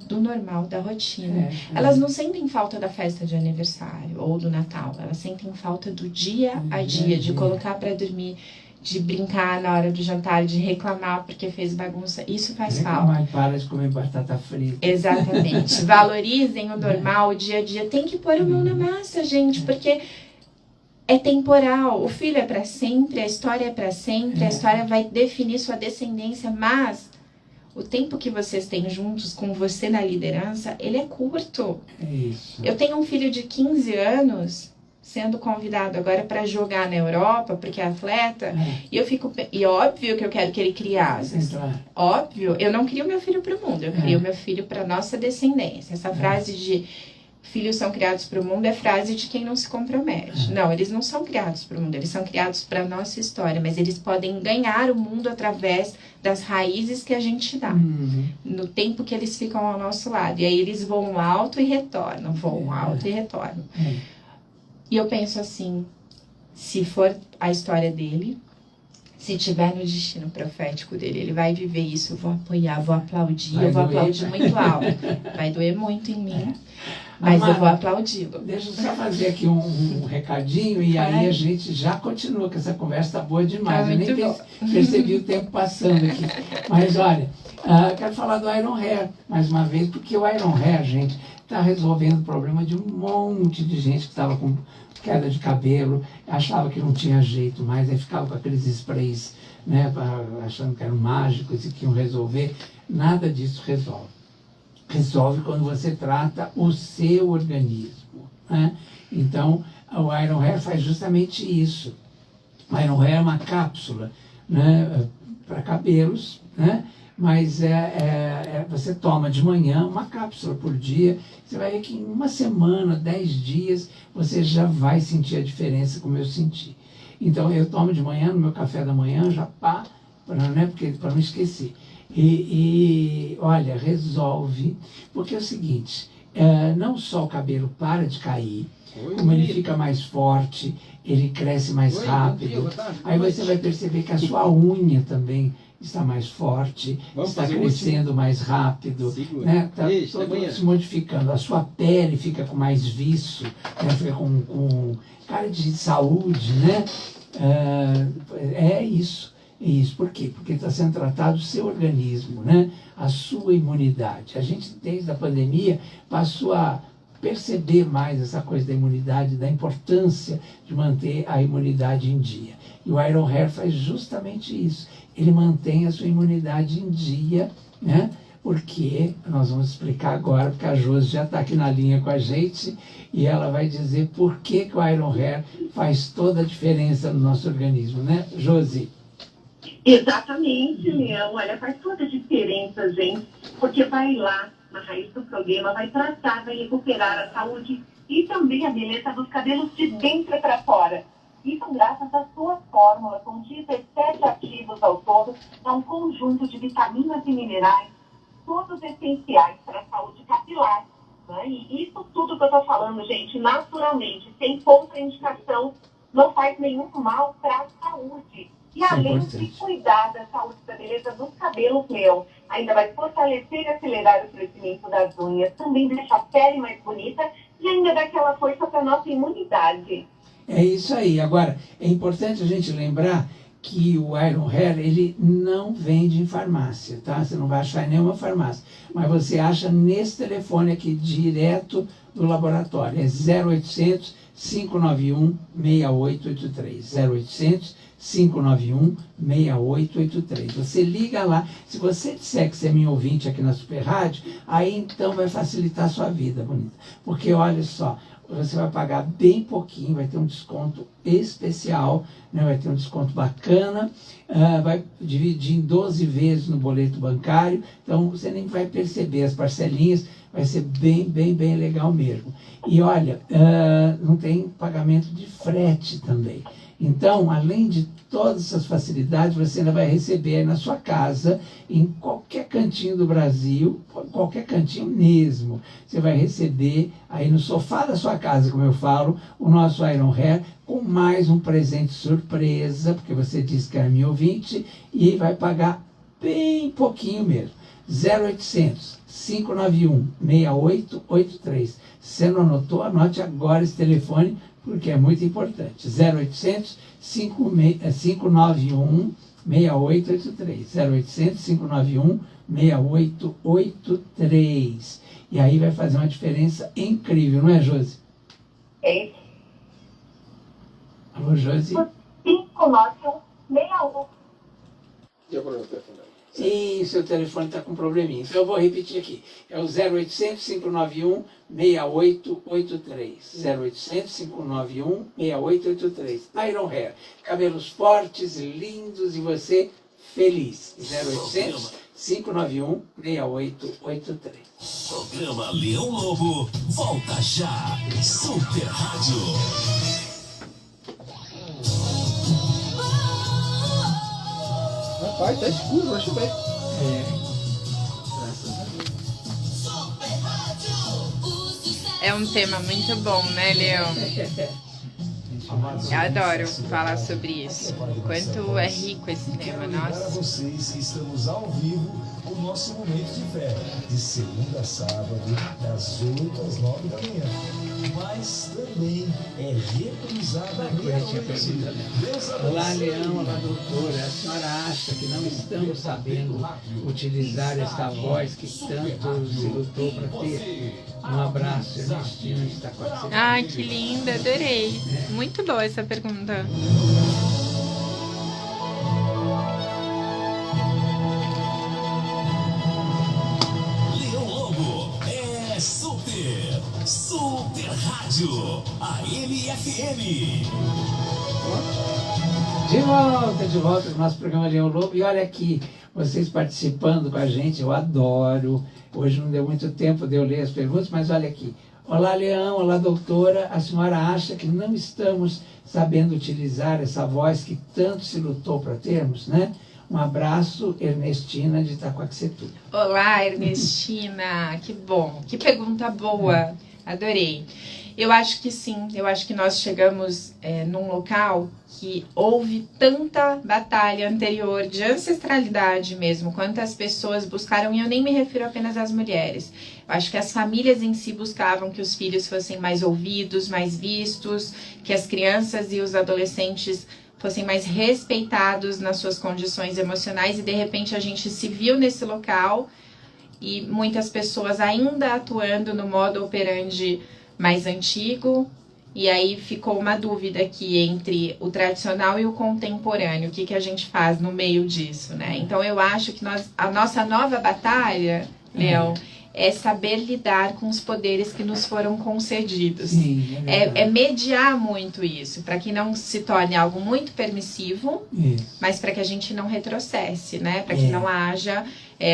do normal, da rotina. Elas não sentem falta da festa de aniversário ou do Natal. Elas sentem falta do dia a dia, de colocar para dormir, de brincar na hora do jantar, de reclamar porque fez bagunça. Isso faz Reclamar falta. e para de comer batata frita. Exatamente. Valorizem o normal, o dia a dia. Tem que pôr a mão na massa, gente, porque é temporal. O filho é para sempre, a história é para sempre, a história vai definir sua descendência, mas o tempo que vocês têm juntos com você na liderança, ele é curto. É isso. Eu tenho um filho de 15 anos sendo convidado agora para jogar na Europa, porque é atleta, e óbvio que eu quero que ele crie asas. Claro. Óbvio, eu não crio meu filho para o mundo, eu crio meu filho para nossa descendência. Essa frase de filhos são criados para o mundo é frase de quem não se compromete. Não, eles não são criados para o mundo, eles são criados para a nossa história, mas eles podem ganhar o mundo através das raízes que a gente dá, no tempo que eles ficam ao nosso lado. E aí eles voam alto e retornam, voam alto e retornam. E eu penso assim, se for a história dele, se tiver no destino profético dele, ele vai viver isso, eu vou apoiar, vou aplaudir, eu vou aplaudir muito alto. Vai doer muito em mim, mas eu vou aplaudi-lo. Deixa eu só fazer aqui um recadinho e aí a gente já continua, que essa conversa tá boa demais. Eu nem percebi o tempo passando aqui. Mas olha, quero falar do Iron Hair mais uma vez, porque o Iron Hair, gente, está resolvendo o problema de um monte de gente que estava com queda de cabelo, achava que não tinha jeito mais, aí ficava com aqueles sprays, né, achando que eram mágicos e que iam resolver. Nada disso resolve. Resolve quando você trata o seu organismo, né? Então, o Iron Hair faz justamente isso. O Iron Hair é uma cápsula, né, para cabelos, né? Mas você toma de manhã uma cápsula por dia, você vai ver que em uma semana, 10 dias, você já vai sentir a diferença como eu senti. Então eu tomo de manhã, no meu café da manhã, já para não esquecer. E olha, resolve, porque é o seguinte, não só o cabelo para de cair, como ele fica mais forte, ele cresce mais rápido. Aí você vai perceber que a sua unha também está mais forte, está crescendo mais rápido, né? Está todo se modificando. A sua pele fica com mais viço, né? Fica com cara de saúde, né? É isso. Por quê? Porque está sendo tratado o seu organismo, né? A sua imunidade. A gente, desde a pandemia, passou a perceber mais essa coisa da imunidade, da importância de manter a imunidade em dia. E o Iron Hair faz justamente isso. Ele mantém a sua imunidade em dia, né? Porque, nós vamos explicar agora, porque a Josi já está aqui na linha com a gente, e ela vai dizer por que o Iron Hair faz toda a diferença no nosso organismo, né, Josi? Exatamente, Leão. Olha, faz toda a diferença, gente, porque vai lá na raiz do problema, vai tratar, vai recuperar a saúde e também a beleza dos cabelos de dentro para fora. Isso graças à sua fórmula, com 17 ativos ao todo, é um conjunto de vitaminas e minerais, todos essenciais para a saúde capilar. Né? E isso tudo que eu estou falando, gente, naturalmente, sem contraindicação, não faz nenhum mal para a saúde. E além de cuidar da saúde da beleza dos cabelos, Leão, ainda vai fortalecer e acelerar o crescimento das unhas, também deixa a pele mais bonita e ainda dá aquela força para a nossa imunidade. É isso aí. Agora, é importante a gente lembrar que o Iron Hair, ele não vende em farmácia, tá? Você não vai achar em nenhuma farmácia. Mas você acha nesse telefone aqui, direto do laboratório. É 0800 591 6883. 0800 591 6883. Você liga lá. Se você disser que você é minha ouvinte aqui na Super Rádio, aí então vai facilitar a sua vida, bonita. Porque olha só, você vai pagar bem pouquinho, vai ter um desconto especial, né? Vai ter um desconto bacana, vai dividir em 12 vezes no boleto bancário, então você nem vai perceber as parcelinhas, vai ser bem, bem, bem legal mesmo. E olha, não tem pagamento de frete também. Então, além de todas essas facilidades, você ainda vai receber aí na sua casa, em qualquer cantinho do Brasil, qualquer cantinho mesmo. Você vai receber aí no sofá da sua casa, como eu falo, o nosso Iron Hair, com mais um presente surpresa, porque você disse que era meu ouvinte, e vai pagar bem pouquinho mesmo. 0800 591 6883. Se você não anotou, anote agora esse telefone, porque é muito importante. 0800 591 6883. 0800 591 6883. E aí vai fazer uma diferença incrível, não é, Josi? É isso. Alô, Josi? 59161. Deu problema no telefone. Sim, seu telefone está com probleminha. Então eu vou repetir aqui. É o 0800 591 6883. 0800 591 6883. Iron Hair. Cabelos fortes, lindos e você feliz. 0800 591 6883. Programa Leão Lobo, volta já. Super Rádio. Rapaz, tá escuro, vai chover. Graças a Deus. É um tema muito bom, né, Leão? Eu adoro falar sobre isso. O quanto é rico esse tema, Para nossa. vocês que estamos ao vivo o nosso momento de fé, de segunda a sábado, das 8 às 9 da manhã. Mas também é reprisada à meia-noite. Deus Olá, abençoe. Leão, olá, doutora. A senhora acha que não estamos sabendo utilizar esta voz que tanto se lutou para ter? Um abraço, Ernestina, de Itacoatiara. Ai, que linda, adorei. Muito boa essa pergunta. Leão Lobo é super, super rádio, a MFM. De volta com o nosso programa Leão Lobo. E olha aqui, vocês participando com a gente, eu adoro. Hoje não deu muito tempo de eu ler as perguntas, mas olha aqui. Olá, Leão, olá, doutora. A senhora acha que não estamos sabendo utilizar essa voz que tanto se lutou para termos, né? Um abraço, Ernestina, de Itacoatiara. Olá, Ernestina, que bom, que pergunta boa, adorei. Eu acho que sim, eu acho que nós chegamos num local que houve tanta batalha anterior de ancestralidade mesmo, quantas pessoas buscaram, e eu nem me refiro apenas às mulheres. Eu acho que as famílias em si buscavam que os filhos fossem mais ouvidos, mais vistos, que as crianças e os adolescentes fossem mais respeitados nas suas condições emocionais, e de repente a gente se viu nesse local e muitas pessoas ainda atuando no modo operandi mais antigo, e aí ficou uma dúvida aqui entre o tradicional e o contemporâneo, o que a gente faz no meio disso, né? Então eu acho que a nossa nova batalha, Leão, é saber lidar com os poderes que nos foram concedidos. Sim, É mediar muito isso, para que não se torne algo muito permissivo, Isso. mas para que a gente não retrocesse, né? Para que não haja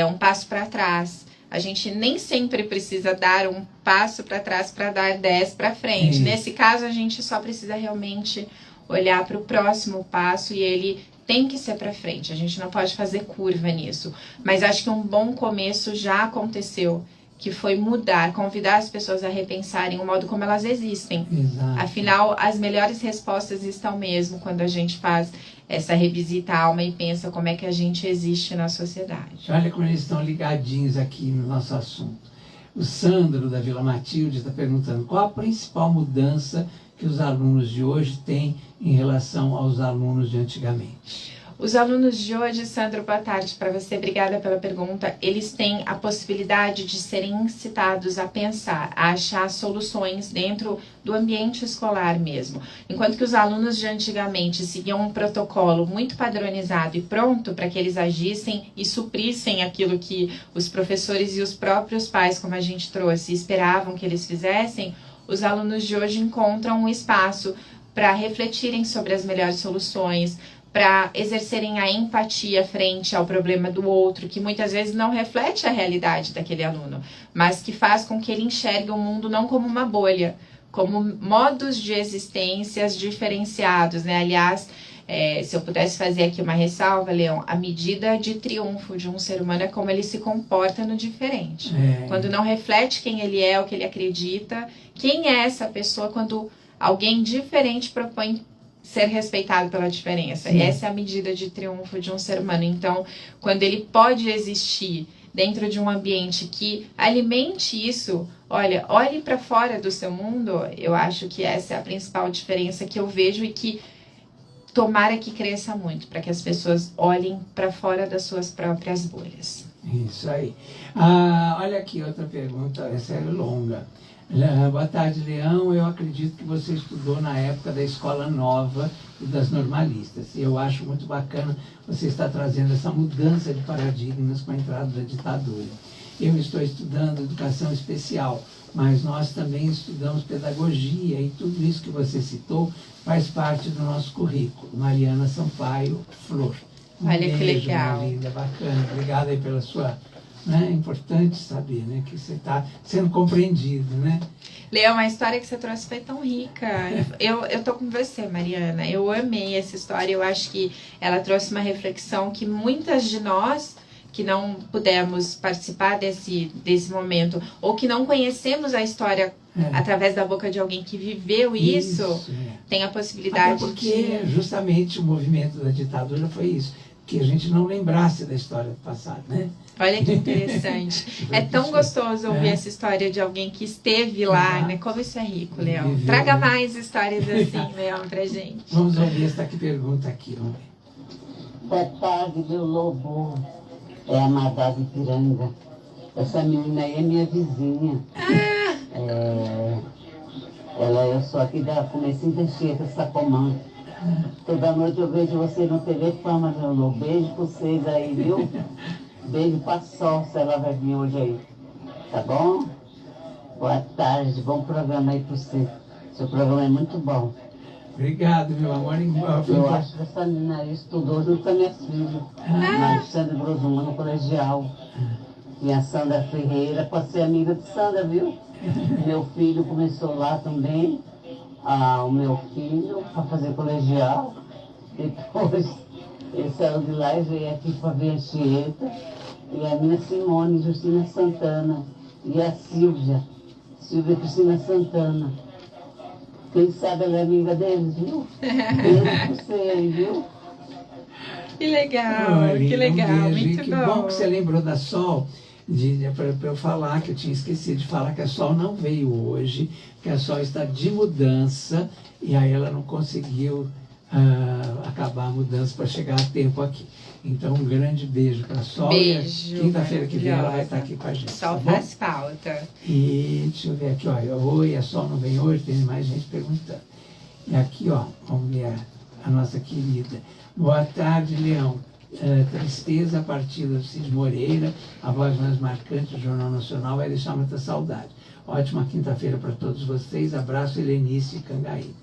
um passo para trás. A gente nem sempre precisa dar um passo para trás para dar 10 para frente. Isso. Nesse caso, a gente só precisa realmente olhar para o próximo passo, e ele tem que ser para frente. A gente não pode fazer curva nisso. Mas acho que um bom começo já aconteceu, que foi mudar, convidar as pessoas a repensarem o modo como elas existem. Exato. Afinal, as melhores respostas estão mesmo quando a gente faz essa revisita à alma e pensa como é que a gente existe na sociedade. Olha como eles estão ligadinhos aqui no nosso assunto. O Sandro, da Vila Matilde, está perguntando qual a principal mudança que os alunos de hoje têm em relação aos alunos de antigamente. Os alunos de hoje, Sandro, boa tarde para você, obrigada pela pergunta. Eles têm a possibilidade de serem incitados a pensar, a achar soluções dentro do ambiente escolar mesmo. Enquanto que os alunos de antigamente seguiam um protocolo muito padronizado e pronto para que eles agissem e suprissem aquilo que os professores e os próprios pais, como a gente trouxe, esperavam que eles fizessem, os alunos de hoje encontram um espaço para refletirem sobre as melhores soluções, para exercerem a empatia frente ao problema do outro, que muitas vezes não reflete a realidade daquele aluno, mas que faz com que ele enxergue o mundo não como uma bolha, como modos de existências diferenciados, né? Aliás, se eu pudesse fazer aqui uma ressalva, Leão, a medida de triunfo de um ser humano é como ele se comporta no diferente. Quando não reflete quem ele é, o que ele acredita, quem é essa pessoa quando alguém diferente propõe ser respeitado pela diferença. Sim. Essa é a medida de triunfo de um ser humano. Então, quando ele pode existir dentro de um ambiente que alimente isso, olha, olhe para fora do seu mundo. Eu acho que essa é a principal diferença que eu vejo e que tomara que cresça muito, para que as pessoas olhem para fora das suas próprias bolhas. Isso aí. Olha aqui outra pergunta, essa é longa. Boa tarde, Leão. Eu acredito que você estudou na época da Escola Nova e das normalistas. E eu acho muito bacana você estar trazendo essa mudança de paradigmas com a entrada da ditadura. Eu estou estudando educação especial, mas nós também estudamos pedagogia e tudo isso que você citou faz parte do nosso currículo. Mariana Sampaio Flor. Olha que Beijo, legal. minha linda, bacana. Obrigada aí pela sua... É importante saber, né, que você está sendo compreendido, né? Leão, a história que você trouxe foi tão rica. Eu tô com você, Mariana. Eu amei essa história. Eu acho que ela trouxe uma reflexão que muitas de nós que não pudemos participar desse momento ou que não conhecemos a história através da boca de alguém que viveu isso tem a possibilidade. Até porque justamente o movimento da ditadura foi isso, que a gente não lembrasse da história do passado, né? Olha que interessante. É tão gostoso ouvir essa história de alguém que esteve lá, né? Como isso é rico, Leão. Viveu, Traga né? mais histórias assim, Leão, pra gente. Vamos ouvir essa aqui, pergunta aqui, vamos ver. Boa tarde, meu lobo. É a Madá de Piranga. Essa menina aí é minha vizinha. Eu sou aqui da Comecinho da Chica, Sacomã. Toda noite eu vejo você no telefone, meu lobo. Beijo pra vocês aí, viu? Beijo pra Sol, se ela vai vir hoje aí. Tá bom? Boa tarde, bom programa aí pra você. Seu programa é muito bom. Obrigado, meu amor. Eu acho que essa menina aí estudou junto com a minha filha, na Alexandre Brosuma, no colegial. E a Sandra Ferreira, pode ser amiga de Sandra, viu? Meu filho começou lá também, o meu filho, para fazer colegial. Depois ele saiu de lá e veio aqui para ver a Chieta. E a minha Simone, Justina Santana. E a Silvia Cristina Santana. Quem sabe ela é amiga deles, viu? Beijo pra você aí, viu? Que legal, Olha, que legal, um beijo. muito Que bom. bom que você lembrou da Sol, para eu falar, que eu tinha esquecido de falar que a Sol não veio hoje, que a Sol está de mudança, e aí ela não conseguiu acabar a mudança para chegar a tempo aqui. Então, um grande beijo para a Sol. Beijo. E quinta-feira que vem ela vai estar aqui com a gente. Sol tá bom? faz falta. E deixa eu ver aqui, olha, oi, a Sol não vem hoje, tem mais gente perguntando. E aqui, ó, vamos ver a nossa querida. Boa tarde, Leão. Tristeza a partida do Cid Moreira, a voz mais marcante do Jornal Nacional, vai deixar muita saudade. Ótima quinta-feira para todos vocês. Abraço, Helenice Cangaí.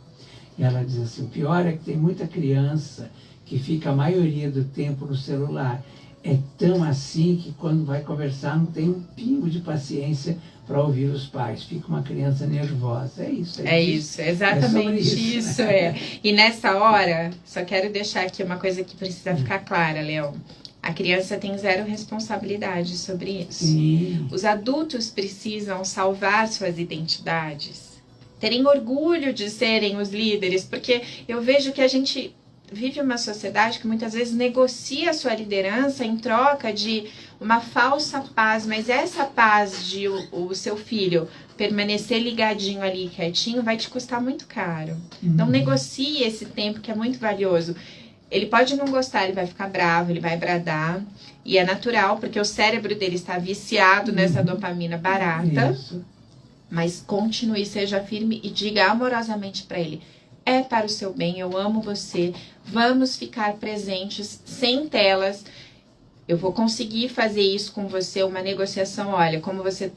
E ela diz assim, o pior é que tem muita criança que fica a maioria do tempo no celular. É tão assim que quando vai conversar não tem um pingo de paciência para ouvir os pais. Fica uma criança nervosa. É isso. É isso, exatamente isso. Né? E nessa hora, só quero deixar aqui uma coisa que precisa ficar clara, Leão. A criança tem zero responsabilidade sobre isso. Sim. Os adultos precisam salvar suas identidades. Terem orgulho de serem os líderes, porque eu vejo que a gente vive uma sociedade que muitas vezes negocia a sua liderança em troca de uma falsa paz, mas essa paz de o seu filho permanecer ligadinho ali, quietinho, vai te custar muito caro. Não negocie esse tempo que é muito valioso. Ele pode não gostar, ele vai ficar bravo, ele vai bradar, e é natural, porque o cérebro dele está viciado nessa dopamina barata. Isso. Mas continue, seja firme e diga amorosamente para ele: é para o seu bem, eu amo você, vamos ficar presentes, sem telas. Eu vou conseguir fazer isso com você, uma negociação. Olha, como você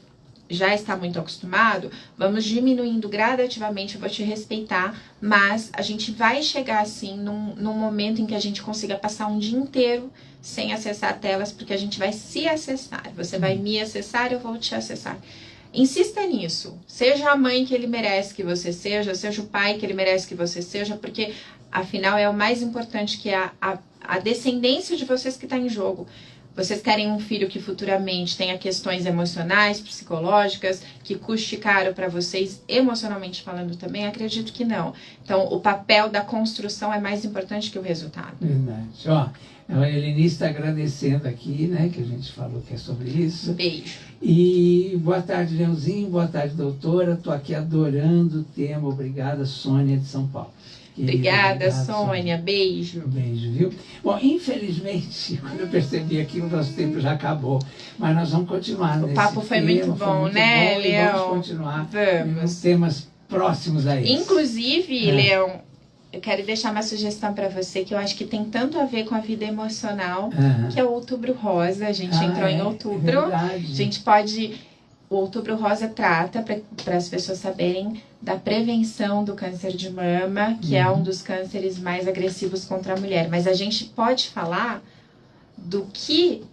já está muito acostumado, vamos diminuindo gradativamente, eu vou te respeitar, mas a gente vai chegar assim num momento em que a gente consiga passar um dia inteiro sem acessar telas, porque a gente vai se acessar. Você vai me acessar, eu vou te acessar. Insista nisso. Seja a mãe que ele merece que você seja o pai que ele merece que você seja, porque afinal é o mais importante, que é a descendência de vocês que está em jogo. Vocês querem um filho que futuramente tenha questões emocionais, psicológicas, que custe caro para vocês, emocionalmente falando também? Acredito que não. Então, o papel da construção é mais importante que o resultado. Verdade. Ó, a Helenice está agradecendo aqui, né, que a gente falou que é sobre isso. Beijo. E boa tarde, Leãozinho, boa tarde, doutora. Estou aqui adorando o tema. Obrigada, Sônia de São Paulo. Obrigada, Sônia. Beijo. Beijo, viu? Bom, infelizmente, quando eu percebi aqui, o nosso tempo já acabou. Mas nós vamos continuar nesse papo foi tema. muito bom, né, bom, Leão? Vamos continuar Vamos. nos temas próximos a esse. Inclusive, Leão, eu quero deixar uma sugestão para você que eu acho que tem tanto a ver com a vida emocional, que é o Outubro Rosa. A gente entrou em outubro. É verdade. A gente pode... O Outubro Rosa trata, para as pessoas saberem, da prevenção do câncer de mama, que é um dos cânceres mais agressivos contra a mulher. Mas a gente pode falar do que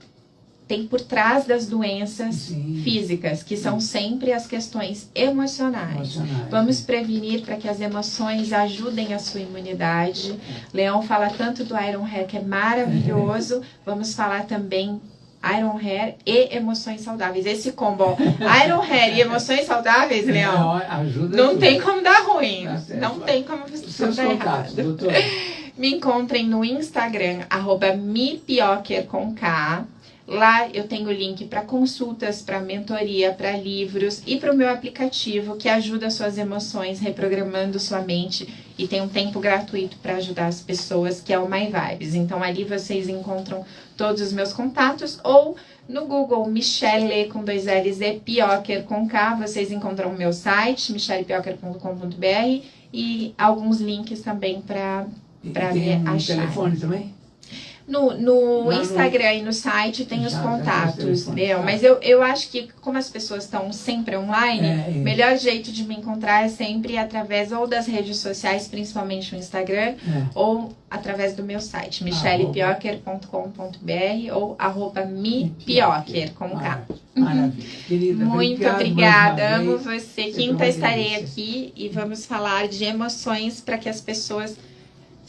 tem por trás das doenças físicas, que são sempre as questões emocionais. Vamos prevenir para que as emoções ajudem a sua imunidade. Leão fala tanto do Iron Hair, que é maravilhoso. Vamos falar também Iron Hair e emoções saudáveis. Esse combo, Iron Hair e emoções saudáveis, Leão, não tem como dar ruim. Não tem como você dar errado. Doutora. Me encontrem no Instagram, @mipioker com K. Lá eu tenho link para consultas, para mentoria, para livros e para o meu aplicativo que ajuda suas emoções, reprogramando sua mente, e tem um tempo gratuito para ajudar as pessoas, que é o My Vibes. Então ali vocês encontram todos os meus contatos, ou no Google Michele com 2 L's e Pioker com K, vocês encontram o meu site, michelepioker.com.br, e alguns links também para me achar. Tem telefone também? No Instagram e no site tem os contatos, Leão. Mas eu acho que, como as pessoas estão sempre online, o melhor jeito de me encontrar é sempre através ou das redes sociais, principalmente o Instagram, ou através do meu site, michelepioker.com.br ou @mipioker, com K. Maravilha. Querida, muito obrigada, amo você. Quinta estarei aqui e vamos falar de emoções para que as pessoas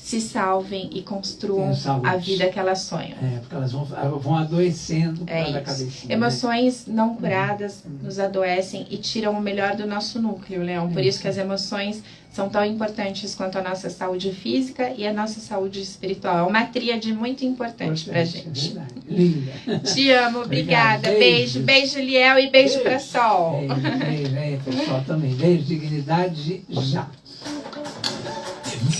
se salvem e construam a vida que elas sonham. Porque elas vão adoecendo cada cabecinha. Emoções não curadas nos adoecem e tiram o melhor do nosso núcleo, Leão. Por isso que as emoções são tão importantes quanto a nossa saúde física e a nossa saúde espiritual. É uma tríade muito importante pra gente. Linda. Te amo, obrigada. Beijo, beijo, Liel, e beijo pra Sol. Beijo, pessoal também. Beijo, dignidade, já.